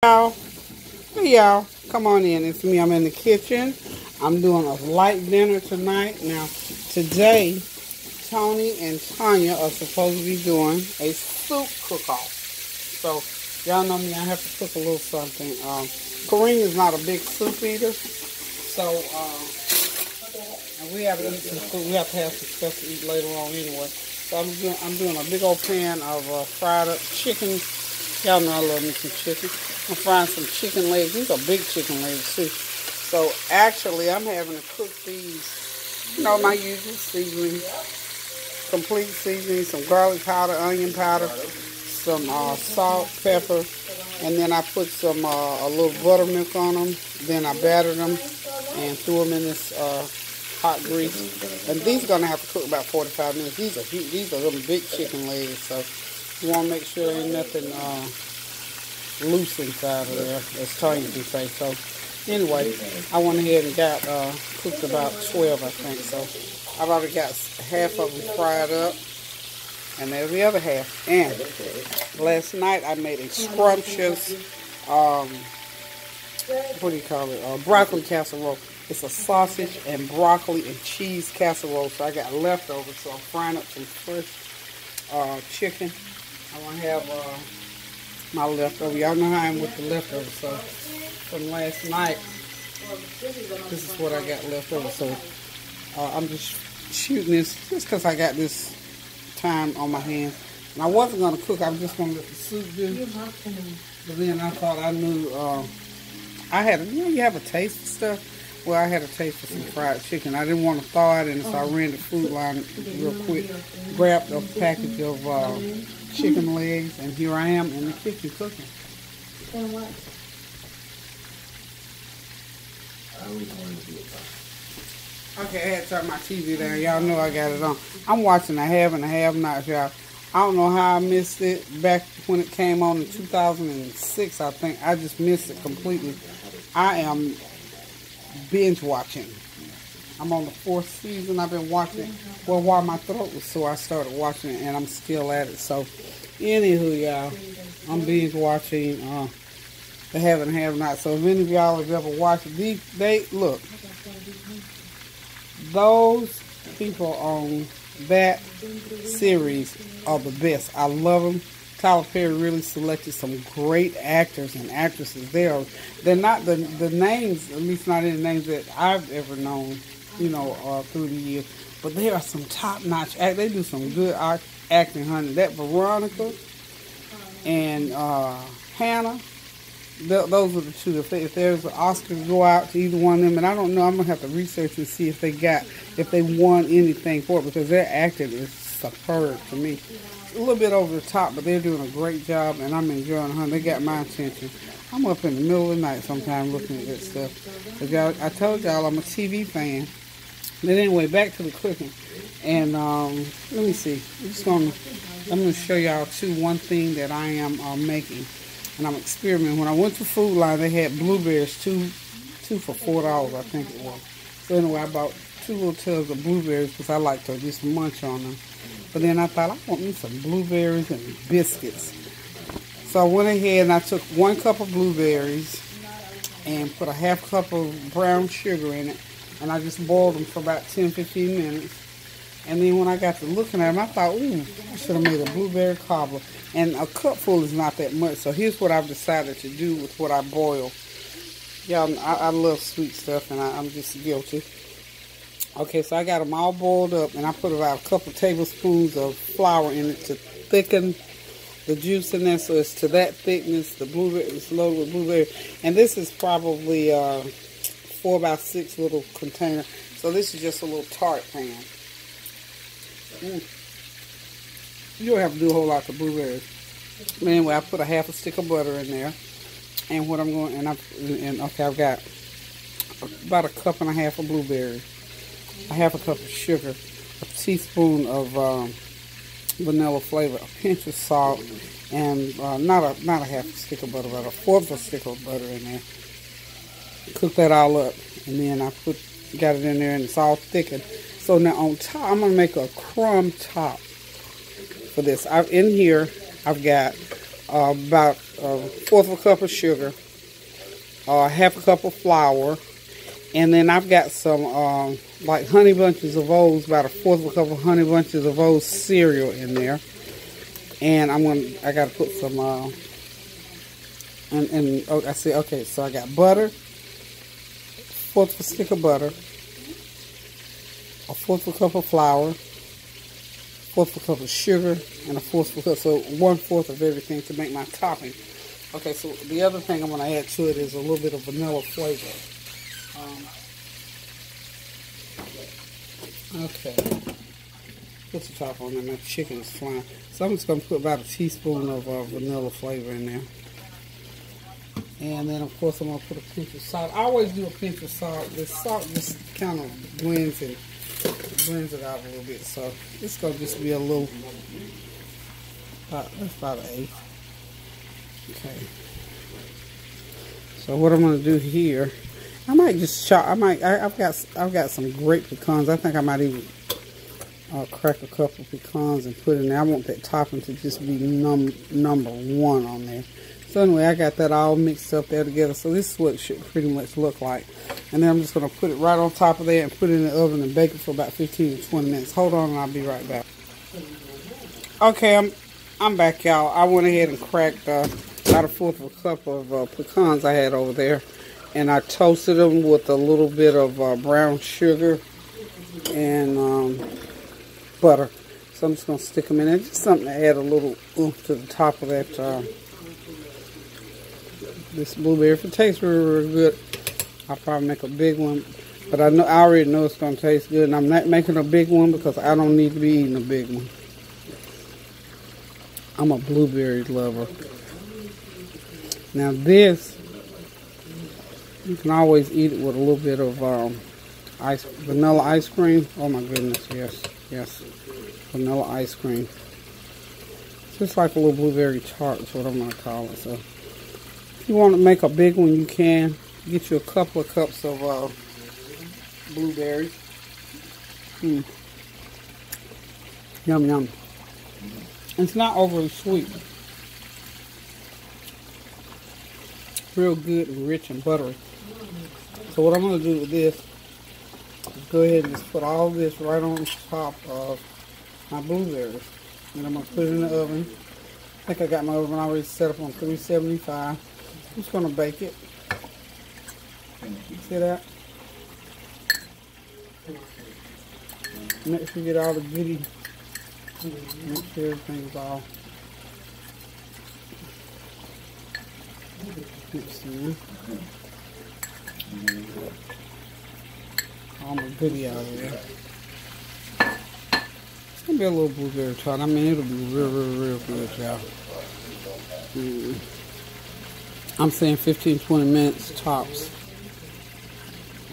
Y'all, hey y'all, come on in. It's me. I'm in the kitchen. I'm doing a light dinner tonight. Now, today, Tony and Tanya are supposed to be doing a soup cook-off. So, y'all know me. I have to cook a little something. Kareem is not a big soup eater, so and we have to eat some food. We have to have some stuff to eat later on anyway. So I'm doing a big old pan of fried up chicken. Y'all know I love me some chicken. I'm frying some chicken legs. These are big chicken legs too. So actually, I'm having to cook these, you know, my usual seasoning, complete seasoning, some garlic powder, onion powder, some salt, pepper, and then I put some a little buttermilk on them. Then I battered them and threw them in this hot grease. And these are gonna have to cook about 45 minutes. These are huge. These are them big chicken legs. So you want to make sure there ain't nothing loose inside of there, as Tony can say. So anyway, I went ahead and got cooked about 12, I think. So I've already got half of them fried up, and there's the other half. And last night I made a scrumptious, what do you call it? Broccoli casserole. It's a sausage and broccoli and cheese casserole. So I got leftovers, so I'm frying up some fresh chicken. I want to have my leftover. Y'all know how I am with the leftovers. So from last night, this is what I got left over. So I'm just shooting this just because I got this time on my hands. And I wasn't going to cook. I was just going to let the soup do. But then I thought I knew I had, you know, you have a taste of stuff. Well, I had a taste for some fried chicken. I didn't want to thaw it in, so I ran the food line real quick, grabbed a package of chicken legs, and here I am in the kitchen cooking. And what? Okay, I had to turn my TV down. Y'all know I got it on. I'm watching the Have and the Have-Nots, y'all. I don't know how I missed it back when it came on in 2006, I think. I just missed it completely. I am binge watching. I'm on the 4th season. I've been watching. Well, while my throat was sore, I started watching it, and I'm still at it. So, anywho, y'all, I'm binge watching the Have and Have Not. So, if any of y'all have ever watched it, they look. Those people on that series are the best. I love them. Tyler Perry really selected some great actors and actresses. They're not the names, at least not any names that I've ever known, you know, through the years. But they are some top-notch actors. They do some good acting, honey. That Veronica and Hannah, those are the two. If there's an Oscar to go out to either one of them, and I don't know, I'm gonna have to research and see if they won anything for it, because their acting is superb to me. A little bit over the top, but they're doing a great job, and I'm enjoying it. They got my attention. I'm up in the middle of the night sometimes looking at that stuff. But y'all, I told y'all I'm a TV fan. But anyway, back to the cooking. And let me see. I'm gonna show y'all one thing that I am making, and I'm experimenting. When I went to Food Line, they had blueberries, two for $4, I think it was. So anyway, I bought 2 little tubs of blueberries because I like to just munch on them. But then I thought, I want me some blueberries and biscuits. So I went ahead and I took 1 cup of blueberries and put a ½ cup of brown sugar in it. And I just boiled them for about 10-15 minutes. And then when I got to looking at them, I thought, ooh, I should have made a blueberry cobbler. And a cupful is not that much. So here's what I've decided to do with what I boil. Y'all, I love sweet stuff, and I'm just guilty. Okay, so I got them all boiled up, and I put about a couple tablespoons of flour in it to thicken the juice in there, so it's to that thickness. The blueberry is loaded with blueberry, and this is probably 4x6 little container. So this is just a little tart pan. You don't have to do a whole lot of blueberries. But anyway, I put a ½ stick of butter in there, and what I'm going okay, I've got about a cup and a half of blueberries. A ½ cup of sugar, a teaspoon of vanilla flavor, a pinch of salt, and not a ½ stick of butter, but a 1/4 a stick of butter in there. Cook that all up, and then I got it in there, and it's all thickened. So now on top, I'm gonna make a crumb top for this. In here, I've got about fourth of a cup of sugar, half a cup of flour, and then I've got some like Honey Bunches of Oats, about a fourth of a cup of Honey Bunches of Oats cereal in there. And I gotta put some oh, I see. Okay, so I got butter, fourth of a stick of butter, a fourth of a cup of flour, fourth of a cup of sugar, and a fourth of a cup, so 1/4 of everything to make my topping. Okay, so the other thing I'm gonna add to it is a little bit of vanilla flavor. Okay, put the top on there. My chicken is flying. So I'm just going to put about a teaspoon of vanilla flavor in there. And then, of course, I'm going to put a pinch of salt. I always do a pinch of salt. The salt just kind of blends it out a little bit. So it's going to just be a little, that's about an eighth. Okay. So what I'm going to do here, I might just chop. I've got some great pecans. I think I might even crack a couple of pecans and put in there. I want that topping to just be number one on there. So anyway, I got that all mixed up there together. So this is what it should pretty much look like. And then I'm just going to put it right on top of there and put it in the oven and bake it for about 15 to 20 minutes. Hold on and I'll be right back. Okay, I'm back, y'all. I went ahead and cracked about a fourth of a cup of pecans I had over there. And I toasted them with a little bit of brown sugar and butter. So I'm just going to stick them in there. Just something to add a little oomph to the top of that, this blueberry. If it tastes really, really good, I'll probably make a big one. But I already know it's going to taste good. And I'm not making a big one because I don't need to be eating a big one. I'm a blueberry lover. Now this, you can always eat it with a little bit of vanilla ice cream. Oh my goodness, yes. Vanilla ice cream. Just like a little blueberry tart is what I'm going to call it. So if you want to make a big one, you can. Get you a couple of cups of blueberries. Yum, yum. It's not overly sweet. Real good and rich and buttery. So what I'm going to do with this is go ahead and just put all this right on top of my blueberries. And I'm going to put it in the oven. I think I got my oven already set up on 375. I'm just going to bake it. See that? Make sure you get all the goodies. Make sure everything's all mixed in. All my goodie out of there. It's going to be a little blueberry tart. I mean, it'll be real good, y'all. I'm saying 15-20 minutes tops.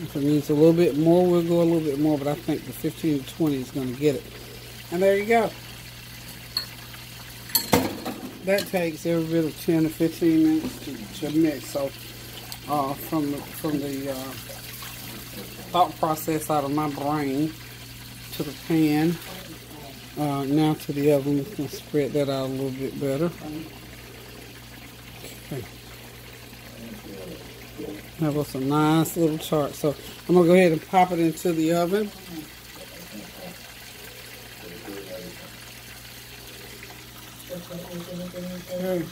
If it needs a little bit more, we'll go a little bit more, but I think the 15 to 20 is going to get it. And there you go. That takes every bit of 10 to 15 minutes to mix. So from the thought process out of my brain to the pan, now to the oven. We're going to spread that out a little bit better. Okay. Have us a nice little tart. So I'm going to go ahead and pop it into the oven. Okay.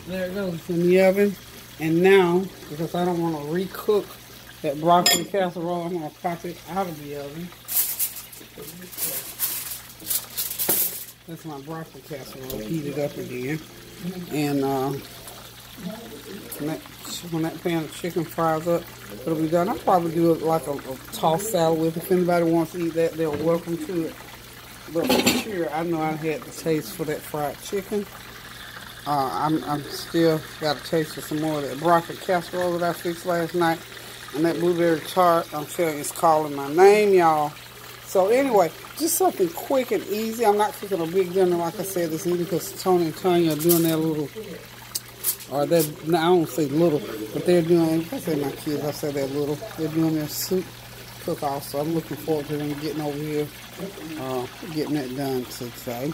There it goes in the oven. And now, because I don't want to recook that broccoli casserole, I'm going to pop it out of the oven. That's my broccoli casserole. Heat it up again. And when that pan of chicken fries up, it'll be done. I'll probably do it like a tossed salad with it. If anybody wants to eat that, they're welcome to it. But for sure, I know I had the taste for that fried chicken. I'm still got a taste for some more of that broccoli casserole that I fixed last night. And that blueberry tart, I'm telling you, it's calling my name, y'all. So anyway, just something quick and easy. I'm not cooking a big dinner like I said this evening because Tony and Tanya are doing their little, or they're, I don't say little, but they're doing, I say my kids, I say they're little. They're doing their soup cook-off, so I'm looking forward to them getting over here, getting that done today.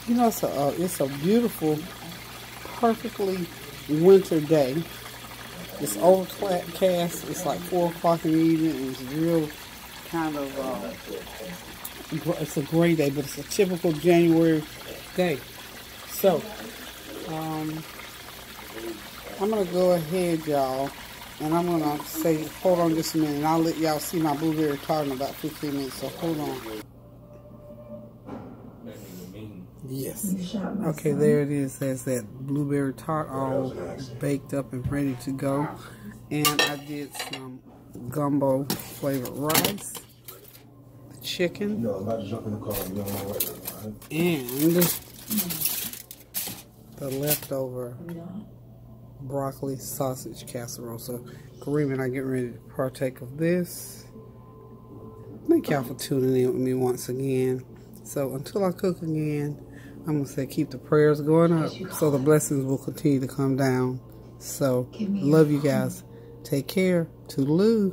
You know, it's a beautiful, perfectly winter day. It's overcast. It's like 4 o'clock in the evening, and it's real kind of, it's a gray day, but it's a typical January day. So, I'm going to go ahead, y'all, and I'm going to say, hold on just a minute, and I'll let y'all see my blueberry tart in about 15 minutes, so hold on. Yes. Okay, there it is. That's that blueberry tart all baked up and ready to go. And I did some gumbo flavored rice, the chicken, and the leftover broccoli sausage casserole. So Kareem and I get ready to partake of this. Thank y'all for tuning in with me once again. So until I cook again, I'm going to say keep the prayers going up so the blessings will continue to come down. So, love you guys. Take care. Toodaloo.